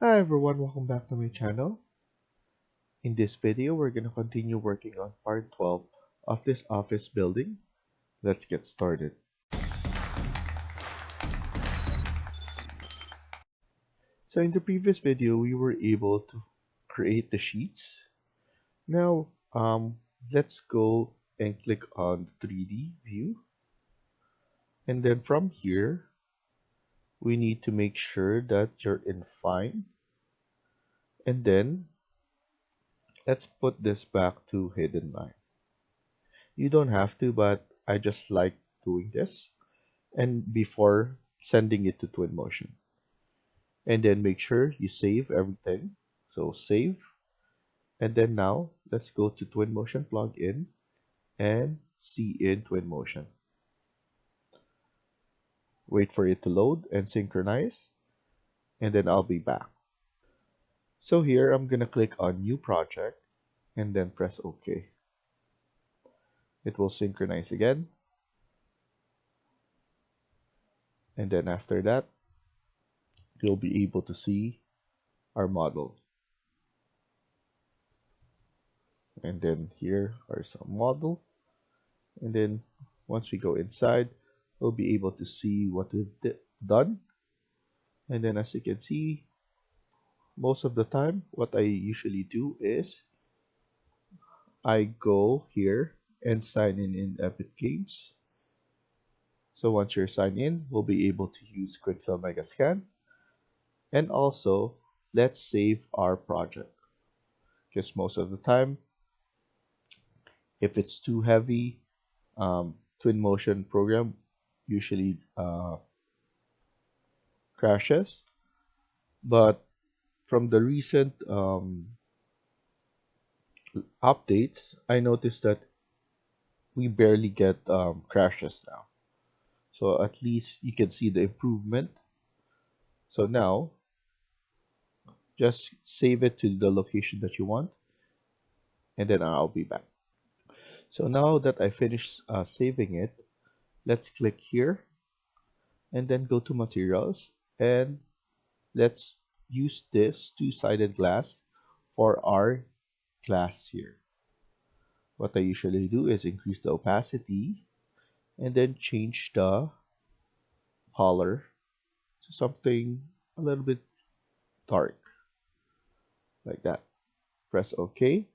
Hi everyone, welcome back to my channel. In this video, we're going to continue working on part 12 of this office building. Let's get started. So in the previous video, we were able to create the sheets. Now, let's go and click on the 3D view. And then from here, we need to make sure that you're in fine. And then let's put this back to hidden line. You don't have to, but I just like doing this. And before sending it to Twinmotion. And then make sure you save everything. So save. And then now let's go to Twinmotion plugin and see in Twinmotion. Wait for it to load and synchronize. And then I'll be back. So here I'm gonna click on new project and then press OK. It will synchronize again. And then after that, you'll be able to see our model. And then here are some model. And then once we go inside, we'll be able to see what we've done. And then as you can see, most of the time, what I usually do is I go here and sign in Epic Games. So once you're signed in, we'll be able to use Quickcell Megascan. And also, let's save our project. Because most of the time, if it's too heavy, Twinmotion program usually crashes. But from the recent updates, I noticed that we barely get crashes now. So at least you can see the improvement. So now, just save it to the location that you want, and then I'll be back. So now that I finished saving it, let's click here, and then go to materials, and let's use this two-sided glass for our glass here. What I usually do is increase the opacity and then change the color to something a little bit dark, like that. Press OK,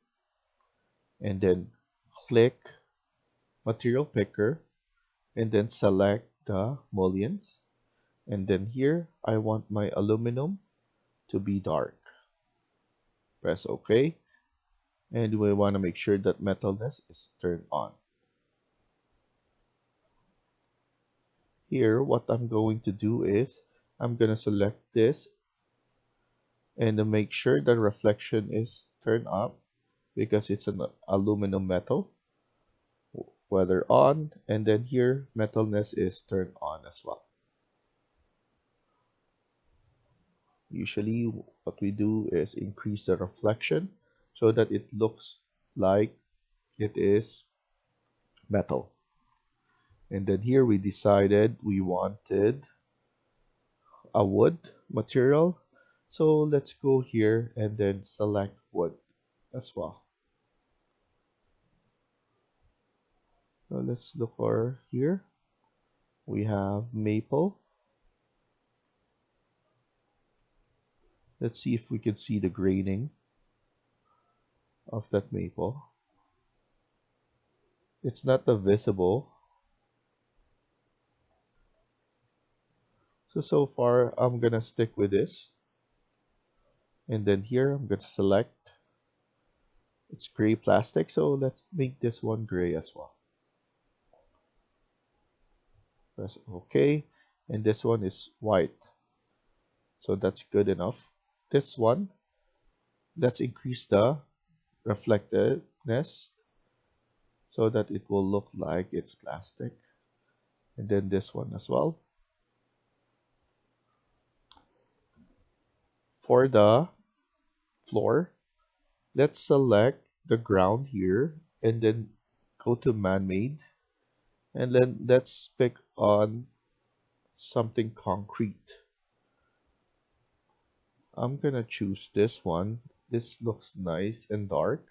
and then click material picker, and then select the mullions. And then here, I want my aluminum to be dark. Press OK, and we want to make sure that metalness is turned on. Here, what I'm going to do is I'm going to select this and to make sure the reflection is turned up because it's an aluminum metal, weather on, and then here metalness is turned on as well. Usually what we do is increase the reflection so that it looks like it is metal. And then here we decided we wanted a wood material. So let's go here and then select wood as well. So let's look for here. We have maple. Let's see if we can see the graining of that maple. It's not visible. So far I'm gonna stick with this. And then here I'm gonna select, it's gray plastic, so let's make this one gray as well. Press OK, and this one is white, so that's good enough. This one, let's increase the reflectiveness so that it will look like it's plastic. And then this one as well. For the floor, let's select the ground here and then go to man-made, and then let's pick on something concrete. I'm gonna choose this one. This looks nice and dark.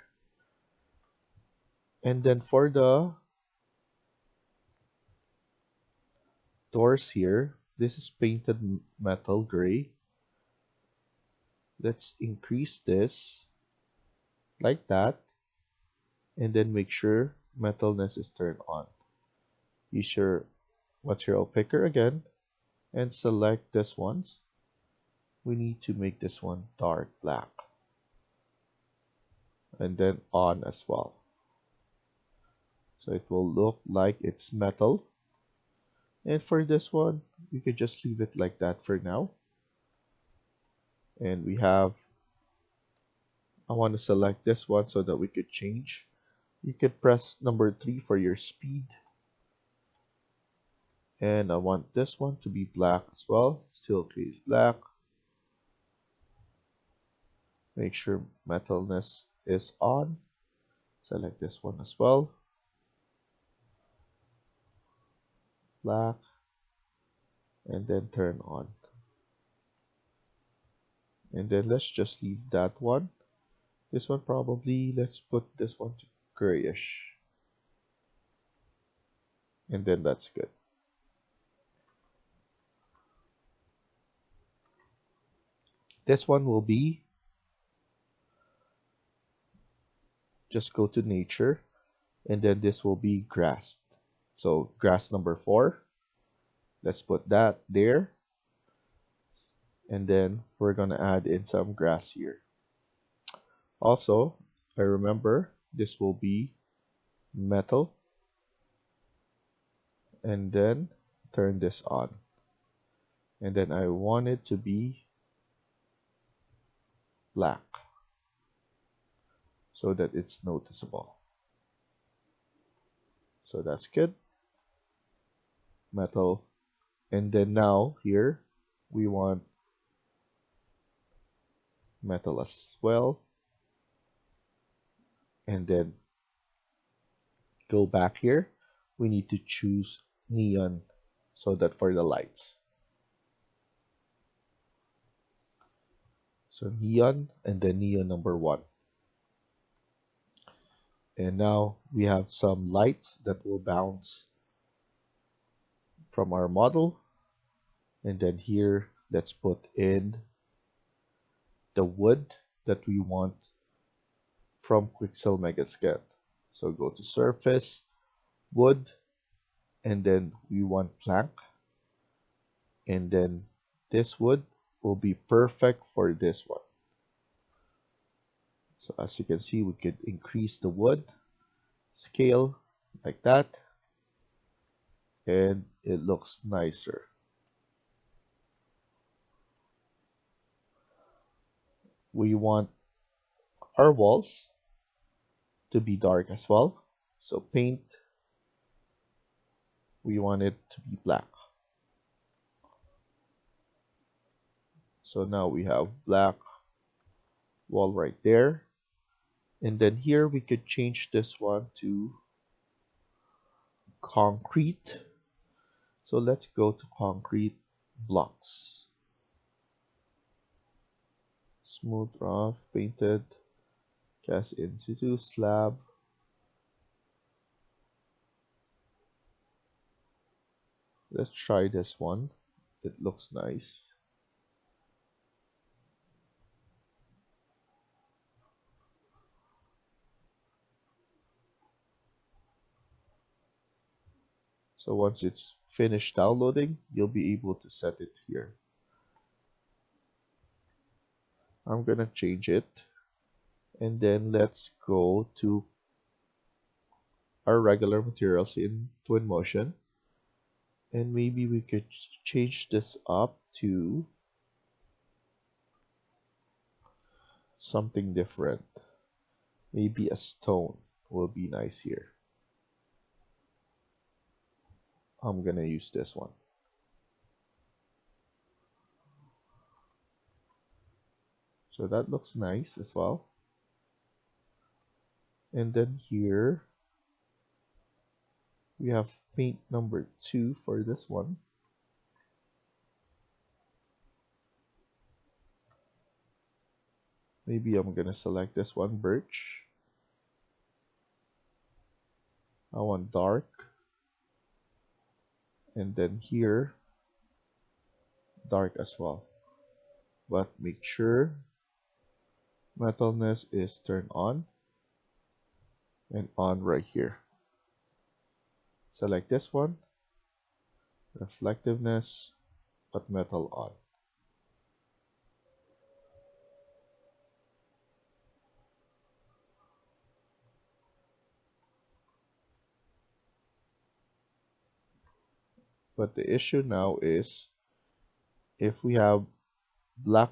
And then for the doors here, this is painted metal gray. Let's increase this like that, and then make sure metalness is turned on. Use your material picker again and select this one. We need to make this one dark black and then on as well. So it will look like it's metal. And for this one, we could just leave it like that for now. And we have, I want to select this one so that we could change. You could press number 3 for your speed. And I want this one to be black as well. Silk is black. Make sure metalness is on. Select this one as well. Black. And then turn on. And then let's just leave that one. This one probably, let's put this one to grayish. And then that's good. This one will be, just go to nature, and then this will be grass. So grass number 4. Let's put that there. And then we're gonna add in some grass here. Also, I remember this will be metal. And then turn this on. And then I want it to be black so that it's noticeable. So that's good. Metal. And then now here we want metal as well. And then go back here. We need to choose neon so that for the lights. So neon and then neon number 1. And now we have some lights that will bounce from our model. And then here, let's put in the wood that we want from Quixel Megascan. So go to surface, wood, and then we want plank. And then this wood will be perfect for this one. So as you can see, we could increase the wood scale like that, and it looks nicer. We want our walls to be dark as well. So paint, we want it to be black. So now we have black wall right there. And then here we could change this one to concrete. So let's go to concrete blocks. Smooth rough, painted, cast in situ, slab. Let's try this one. It looks nice. So once it's finished downloading, you'll be able to set it here. I'm gonna change it. And then let's go to our regular materials in Twinmotion. And maybe we could change this up to something different. Maybe a stone will be nice here. I'm gonna use this one. So that looks nice as well. And then here we have paint number 2 for this one. Maybe I'm gonna select this one, birch. I want dark, and then here dark as well, but make sure metalness is turned on and on right here. Select this one, reflectiveness, but metal on. But the issue now is if we have black,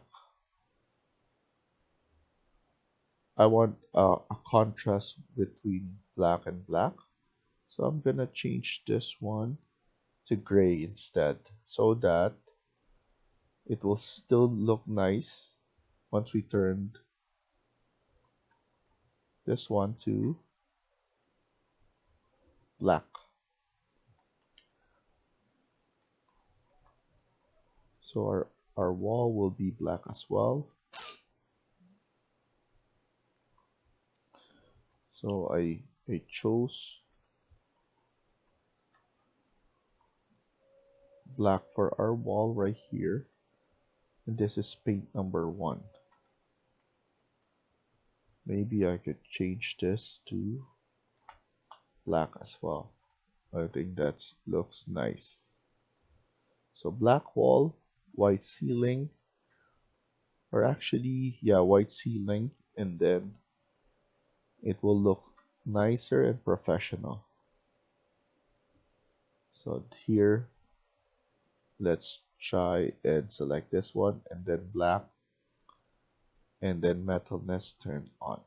I want a contrast between black and black. So I'm gonna change this one to gray instead, so that it will still look nice once we turned this one to black. So our wall will be black as well. So I chose black for our wall right here, and this is paint number 1. Maybe I could change this to black as well. I think that looks nice. So black wall, white ceiling, or actually, yeah, white ceiling, and then it will look nicer and professional. So here, let's try and select this one, and then black, and then metalness turned on.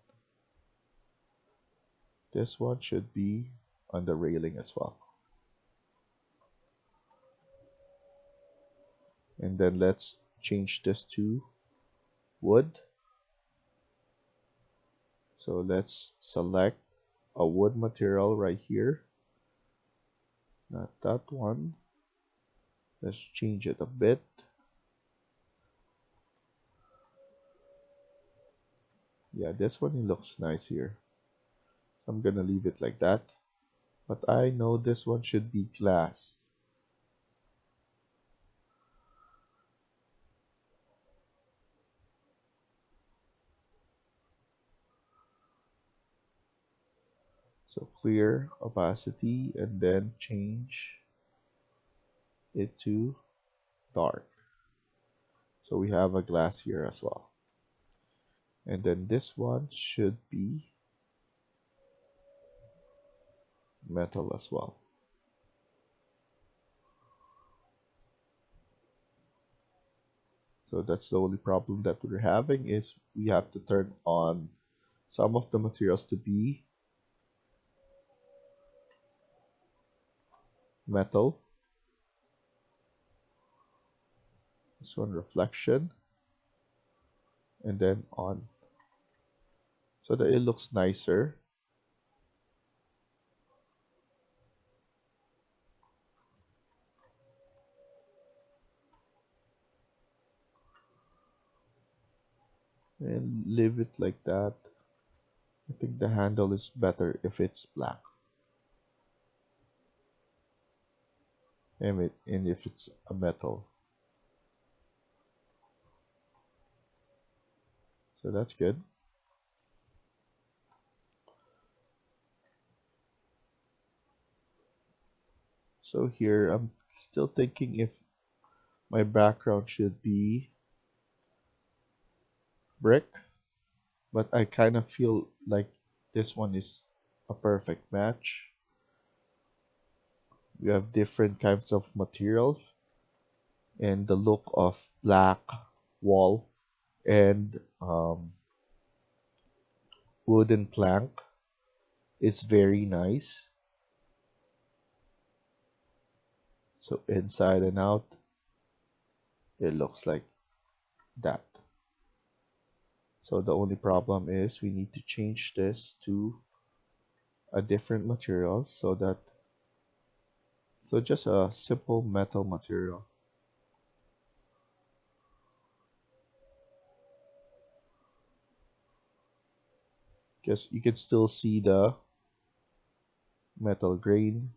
This one should be on the railing as well. And then let's change this to wood. So let's select a wood material right here. Not that one. Let's change it a bit. Yeah, this one looks nice here. I'm gonna leave it like that. But I know this one should be glass. So clear opacity and then change it to dark. So we have a glass here as well. And then this one should be metal as well. So that's the only problem that we're having, is we have to turn on some of the materials to be metal. This one reflection, and then on, so that it looks nicer. And leave it like that. I think the handle is better if it's black, and if it's a metal. So that's good. So here I'm still thinking if my background should be brick, but I kind of feel like this one is a perfect match. We have different kinds of materials, and the look of black wall and wooden plank is very nice. So inside and out, it looks like that. So the only problem is we need to change this to a different material, so just a simple metal material. Just you can still see the metal grain,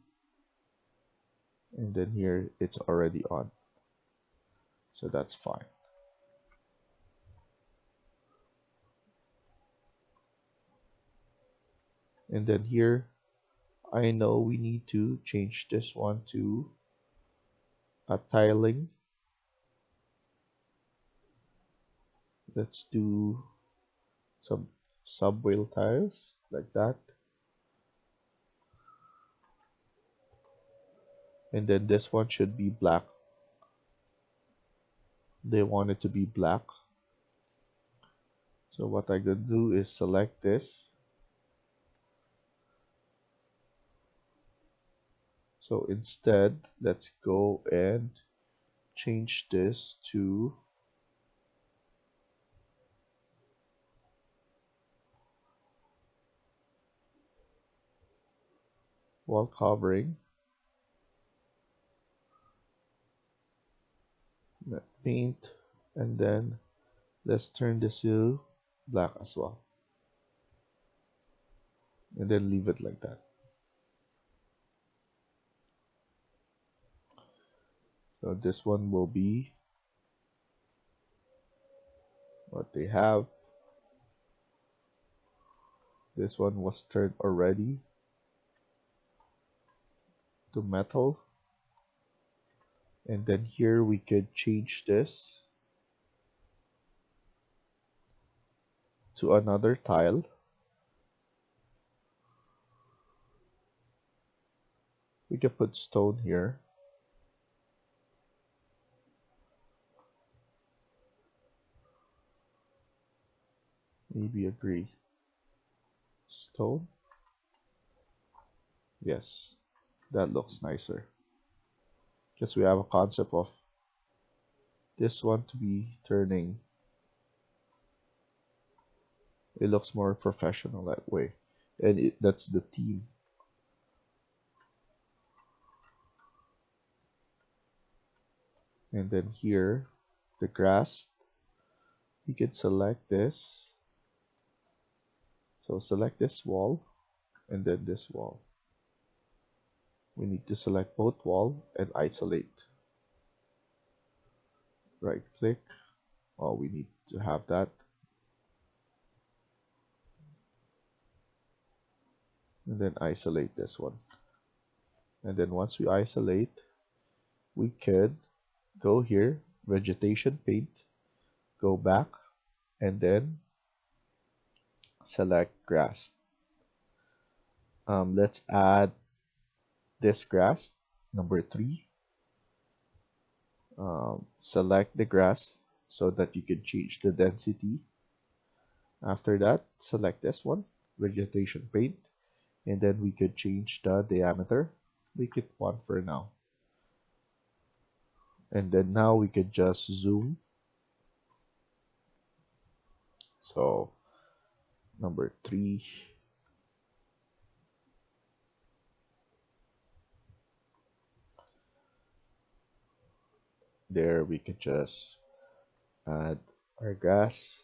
and then here it's already on, so that's fine. And then here I know we need to change this one to a tiling. Let's do some subwheel tiles like that. And then this one should be black. They want it to be black. So what I'm gonna do is select this. So instead, let's go and change this to wall covering, paint, and then let's turn this to black as well. And then leave it like that. So this one will be what they have. This one was turned already to metal. And then here we could change this to another tile. We can put stone here. Maybe agree. Stone. Yes, that looks nicer. Because we have a concept of this one to be turning. It looks more professional that way. And that's the theme. And then here, the grass, we can select this. So select this wall and then this wall. We need to select both wall and isolate. Right click. Oh, we need to have that. And then isolate this one. And then once we isolate, we could go here, vegetation paint, go back, and then select grass. Let's add this grass, number 3. Select the grass so that you can change the density. After that, select this one, vegetation paint, and then we could change the diameter. Make it 1 for now. And then now we could just zoom. So number 3. There we could just add our grass.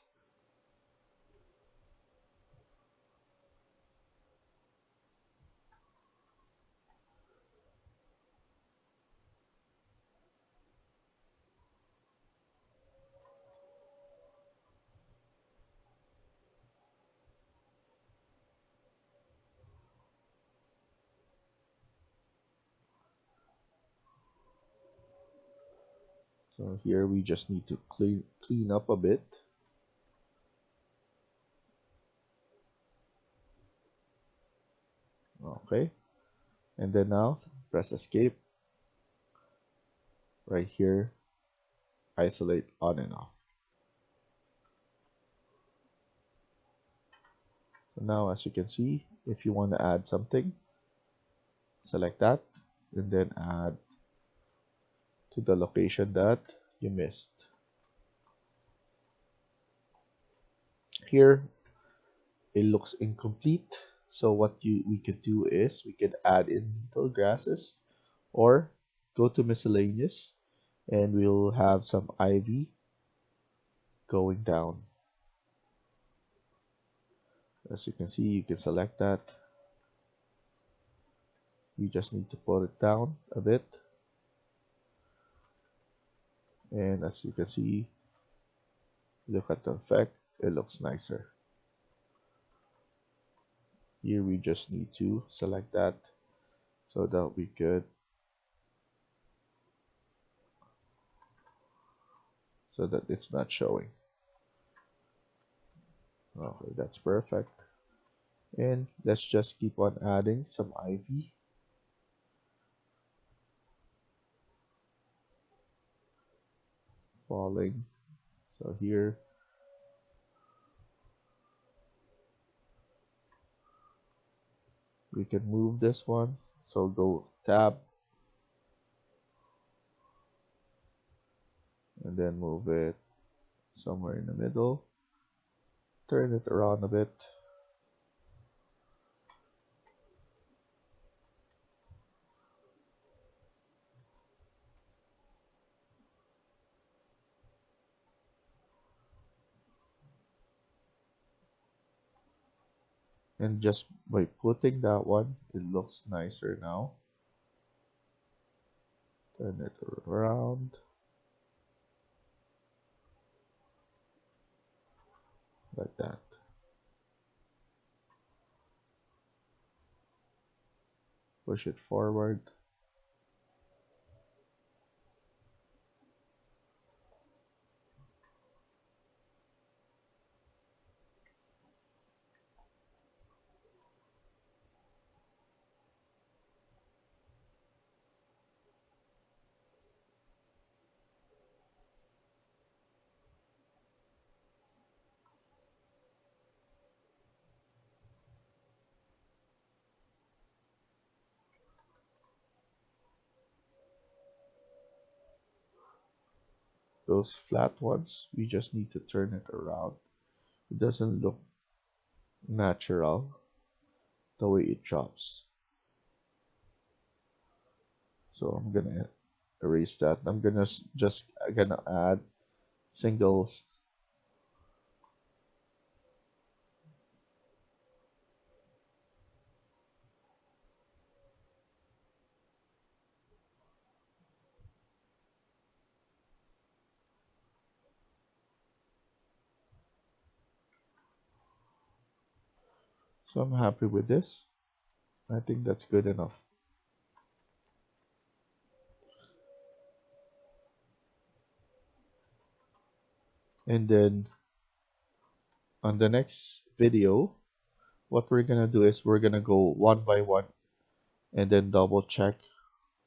So here we just need to clean up a bit. Okay, and then now press escape. Right here, isolate on and off. So now as you can see, if you want to add something, select that and then add to the location that you missed. Here it looks incomplete, so what we could do is we could add in little grasses or go to miscellaneous and we'll have some ivy going down As you can see, you can select that. You just need to put it down a bit. And as you can see, look at the effect, it looks nicer. Here we just need to select that so that'll be good. So that it's not showing. Okay, that's perfect. And let's just keep on adding some ivy. Falling. So here, we can move this one. So go tab and then move it somewhere in the middle. Turn it around a bit. And just by putting that one, it looks nicer now. Turn it around like that. Push it forward. Those flat ones, we just need to turn it around. It doesn't look natural the way it drops. So I'm gonna erase that. I'm gonna add singles. So I'm happy with this. I think that's good enough. And then on the next video, what we're gonna do is we're gonna go one by one and then double check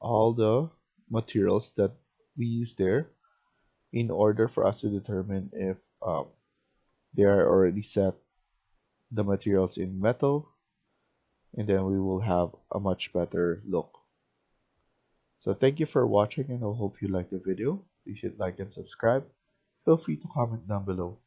all the materials that we use there in order for us to determine if they are already set the materials in metal, and then we will have a much better look. So thank you for watching, and I hope you liked the video. Please hit like and subscribe. Feel free to comment down below.